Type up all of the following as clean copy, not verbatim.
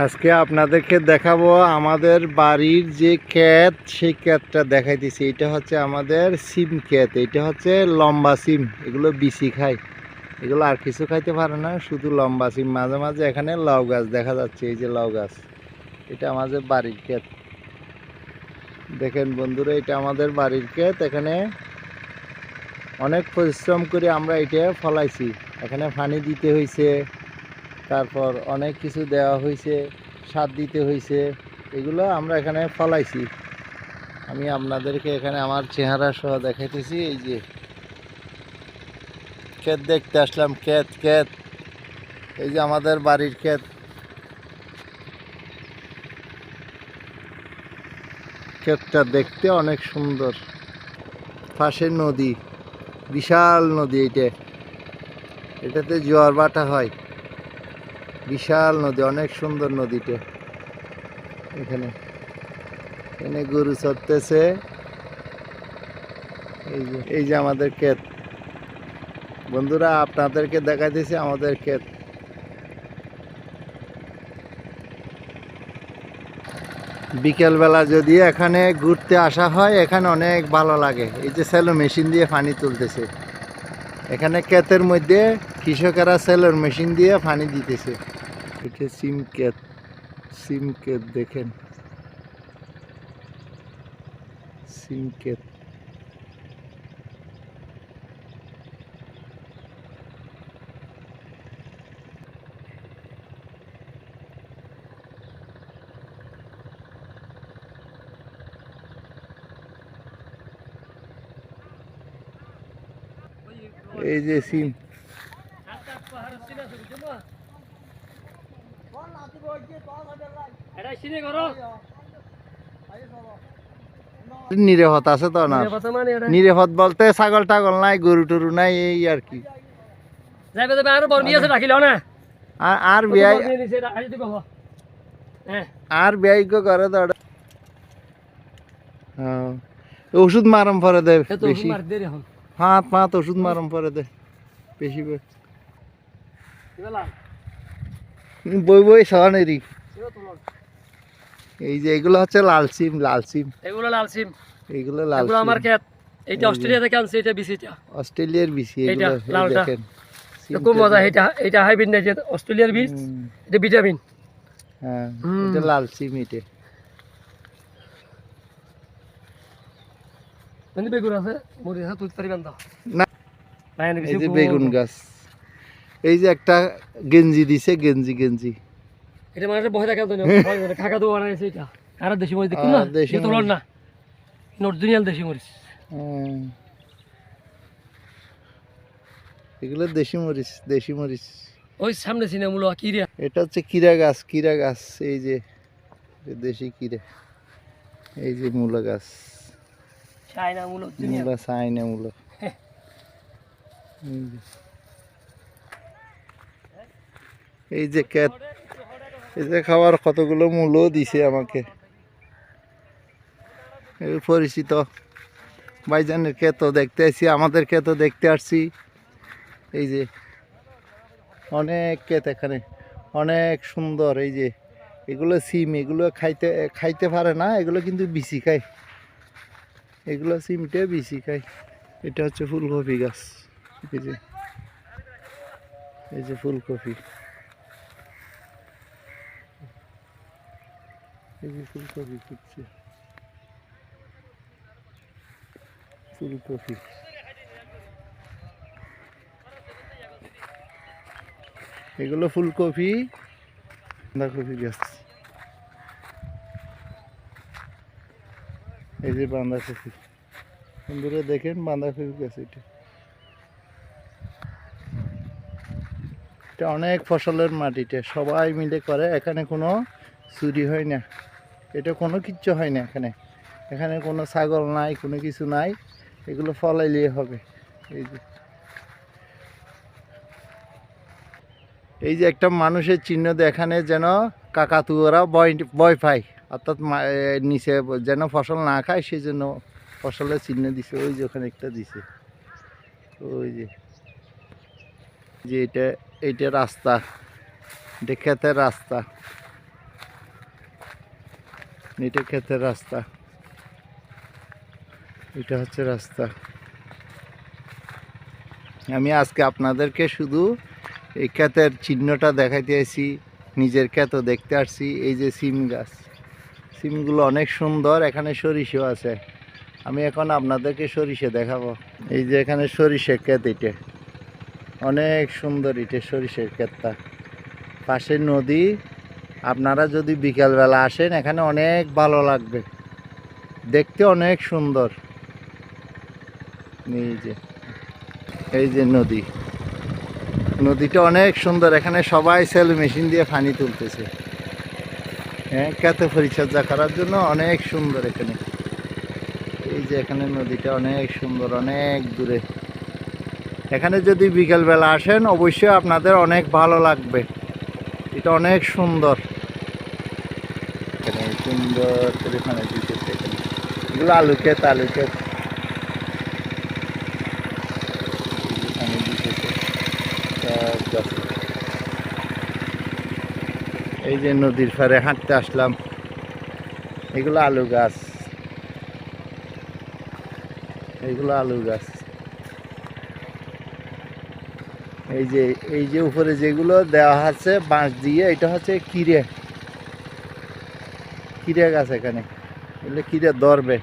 আজকে আপনাদেরকে দেখাবো আমাদের বাড়ির যে ক্ষেত, সেই ক্ষেতটা দেখাইতেছি। এটা হচ্ছে আমাদের সিম ক্ষেত। এটা হচ্ছে লম্বা সিম, এগুলো বিচি খায়, এগুলো আর কিছু খাইতে পারে না, শুধু লম্বা সিম। মাঝে মাঝে এখানে লাউ গাছ দেখা যাচ্ছে, এই যে লাউ গাছ, এটা আমাদের বাড়ির ক্ষেত। দেখেন বন্ধুরা, এটা আমাদের বাড়ির ক্ষেত। এখানে অনেক পরিশ্রম করে আমরা এটা ফলাইছি। এখানে পানি দিতে হয়েছে, তারপর অনেক কিছু দেওয়া হয়েছে, সার দিতে হয়েছে, এগুলো আমরা এখানে ফলাইছি। আমি আপনাদেরকে এখানে আমার চেহারা সহ দেখাইতেছি। এই যে ক্ষেত দেখতে আসলাম, ক্ষেত ক্ষেত এই যে আমাদের বাড়ির ক্ষেত। ক্ষেতটা দেখতে অনেক সুন্দর, পাশে নদী, বিশাল নদী। এটাতে জোয়ার ভাটা হয়, বিশাল নদী, অনেক সুন্দর নদীটা। এখানে এখানে গরু চড়তেছে। এই যে আমাদের ক্ষেত বন্ধুরা, আপনাদেরকে দেখাইতেছি আমাদের ক্ষেত। বিকেলবেলা যদি এখানে ঘুরতে আসা হয়, এখানে অনেক ভালো লাগে। এই যে সেলো মেশিন দিয়ে পানি তুলতেছে, এখানে ক্ষেতের মধ্যে কৃষকেরা সেলোর মেশিন দিয়ে পানি দিতেছে। এটা সিম ক্ষেত, সিম ক্ষেত দেখেন, সিম ক্ষেত। এই যে সিম, নিরাপদ আছে তো না? নিরাপদ বলতে ছাগল টাগল নাই, গরু টরু নাই, এই আর কি। আর বিয়াই আর বিয়াই করে তো ওষুধ মারম পরে দে বেশি, হাত পাত ওষুধ মারম পরে দে বেশি। বই বই সহানেরই। এই যে এগুলো হচ্ছে লাল সিম, লাল সিম, এগুলো লাল সিম, এগুলো লাল এগুলো সিম। আমার ক্ষেত। এইটা অস্ট্রেলিয়া থেকে আনছে, এটা বিসিটা, অস্ট্রেলিয়ার বিসি এইটা এগুলো। লালটা দেখেন খুব মজা। এটা হাইব্রিড না, যে অস্ট্রেলিয়ার বীজ, এটা ভিটামিন। হ্যাঁ, এটা লাল সিম। এটা মানে বেগুন আছে, মরিচ আছে, তুই পারি বান্ধা না, এই যে বেগুন গাছ। এই যে একটা গেঞ্জি দিছে, গেঞ্জি গেঞ্জি। এটা মানে বহে থাকে তো খাকা তো বানাইছে। এটা আর দেশি মরিচ দেখুন না, দেশি এটা না অরিজিনাল দেশি মরিচ। এগুলো দেশি মরিচ, দেশি মরিচ। ওই সামনে সিনে মূল কিরিয়া, এটা হচ্ছে কিরা গাছ, কিরা গাছ। এই যে দেশি কিরা, এই যে মূলা গাছ, চায়না মূল, মূলা চায়না মূলা। এই যে ক্ষেত, এই যে খাবার কতগুলো মূলও দিছে আমাকে, পরিচিত ভাইজানের ক্ষেত দেখতে আসছি, আমাদের ক্ষেত দেখতে আসছি। এই যে অনেক ক্ষেত এখানে, অনেক সুন্দর। এই যে এগুলো সিম, এগুলো খাইতে খাইতে পারে না, এগুলো কিন্তু বিচি খায়, এগুলো সিমটে বিচি খায়। এটা হচ্ছে ফুলকপি গাছ। এই যে, এই যে ফুলকপি, এই যে ফুলকপি ফুটছে, ফুলকপি। এগুলো ফুলকপি, বাঁধাকপি গাছ। এই যে বাঁধাকপি, বন্ধুরা দেখেন বাঁধাকপি গাছ। এটা অনেক ফসলের মাটিতে সবাই মিলে করে, এখানে কোনো চুরি হয় না, এটা কোনো কিচ্ছু হয় না এখানে। এখানে কোনো ছাগল নাই, কোনো কিছু নাই, এগুলো ফলাইলেই হবে। এই যে একটা মানুষের চিহ্ন দেখানে, যেন কাকাতুয়ারা ভয় পায়, অর্থাৎ নিচে যেন ফসল না খায়, সেই জন্য ফসলের চিহ্ন দিছে। ওই যে ওখানে একটা দিছে, ওই যে যে এটা, এইটা রাস্তা, এটা ক্ষেতের রাস্তা। এটা ক্ষেতের রাস্তা, এটা হচ্ছে রাস্তা। আমি আজকে আপনাদেরকে শুধু এই ক্ষেতের চিহ্নটা দেখাইতে আসি, নিজের ক্ষেতও দেখতে আসছি। এই যে সিম গাছ, সিমগুলো অনেক সুন্দর। এখানে সরিষাও আছে, আমি এখন আপনাদেরকে সরিষা দেখাবো। এই যে এখানে সরিষার ক্ষেত, এটা অনেক সুন্দর। এটা সরিষার ক্ষেতটা, পাশে নদী। আপনারা যদি বিকালবেলা আসেন এখানে অনেক ভালো লাগবে, দেখতে অনেক সুন্দর। এই যে নদী, নদীটা অনেক সুন্দর। এখানে সবাই সেল মেশিন দিয়ে পানি তুলতেছে, হ্যাঁ, ক্ষেতে পরিচর্যা করার জন্য অনেক সুন্দর এখানে। এই যে এখানে নদীটা অনেক সুন্দর, অনেক দূরে। এখানে যদি বিকেলবেলা আসেন অবশ্যই আপনাদের অনেক ভালো লাগবে, এটা অনেক সুন্দর। এখানে সুন্দর করে পানি দিতেছে। এখানে এগুলো আলু ক্ষেত, আলু ক্ষেত। পানি দিতেছে সব গাছে। এই যে নদীর পাড়ে হাঁটতে আসলাম, এগুলো আলু গাছ, এগুলো আলু গাছ। এই যে উপরে যেগুলো দেওয়া আছে বাঁশ দিয়ে, এটা হচ্ছে কিরে, কিরে গাছ। এখানে এগুলো কিরে ধরবে।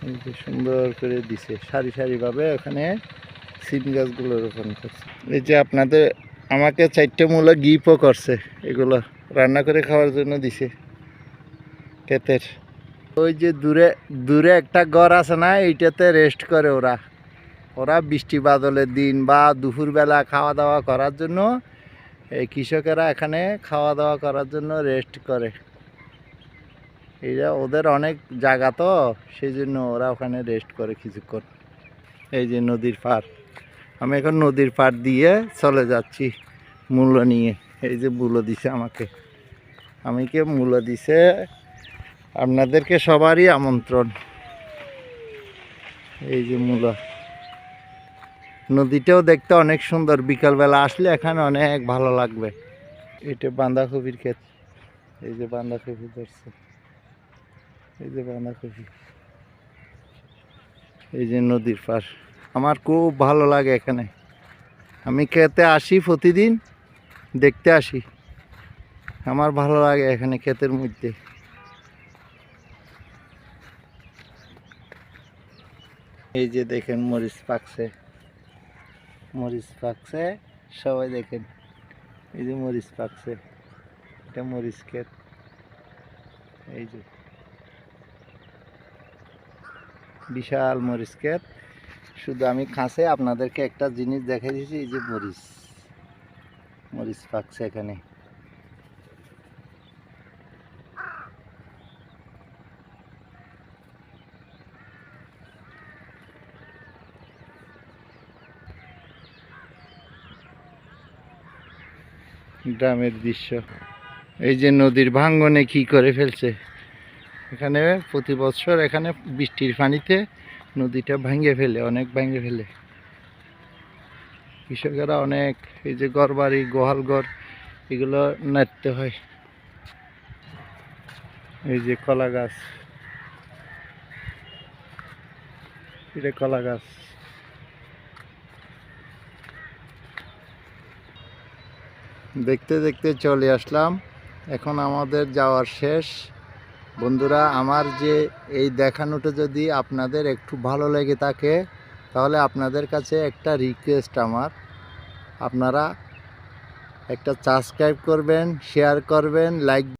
এই যে সুন্দর করে দিছে সারি সারি ভাবে, ওখানে সিম গাছগুলো রোপণ করছে। এই যে আপনাদের আমাকে 4টে মূলা গিফটও করছে, এগুলো রান্না করে খাওয়ার জন্য দিছে ক্ষেতের। ওই যে দূরে দূরে একটা ঘর আছে না, এইটাতে রেস্ট করে ওরা। ওরা বৃষ্টি বাদলের দিন বা দুপুরবেলা খাওয়া দাওয়া করার জন্য, এই কৃষকেরা এখানে খাওয়া দাওয়া করার জন্য রেস্ট করে। এইটা ওদের অনেক জায়গা তো, সেই জন্য ওরা ওখানে রেস্ট করে কিছুক্ষণ। এই যে নদীর পাড়, আমি এখন নদীর পাড় দিয়ে চলে যাচ্ছি মূল্য নিয়ে। এই যে মূল্য দিছে আমাকে, আমিকে মূল্য দিছে। আপনাদেরকে সবারই আমন্ত্রণ। এই যে মূল্য, নদীটাও দেখতে অনেক সুন্দর। বিকালবেলা আসলে এখানে অনেক ভালো লাগবে। এটা বাঁধাকপির ক্ষেত, এই যে বাঁধাকপি ধরছে, এই যে বাঁধাকপি। এই যে নদীর পার, আমার খুব ভালো লাগে এখানে। আমি ক্ষেতে আসি প্রতিদিন, দেখতে আসি, আমার ভালো লাগে এখানে ক্ষেতের মধ্যে। এই যে দেখেন মরিচ পাকছে, মরিচ পাকছে, সবাই দেখেন। এই যে মরিচ পাকছে, এটা মরিচ ক্ষেত। এই যে বিশাল মরিচ ক্ষেত। শুধু আমি কাছে আপনাদেরকে একটা জিনিস দেখাই দিয়েছি, এই যে মরিচ, মরিচ পাকছে এখানে। গ্রামের দৃশ্য। এই যে নদীর ভাঙ্গনে কি করে ফেলছে। এখানে প্রতি বছর এখানে বৃষ্টির পানিতে নদীটা ভেঙে ফেলে, অনেক ভেঙে ফেলে কৃষকেরা অনেক। এই যে ঘর বাড়ি, গোহাল ঘর, এগুলো নাড়তে হয়। এই যে কলা গাছ, এটা কলা গাছ। দেখতে দেখতে চলে আসলাম, এখন আমাদের যাওয়ার শেষ। বন্ধুরা, আমার যে এই দেখানোটা যদি আপনাদের একটু ভালো লেগে থাকে, তাহলে আপনাদের কাছে একটা রিকোয়েস্ট আমার, আপনারা একটা সাবস্ক্রাইব করবেন, শেয়ার করবেন, লাইক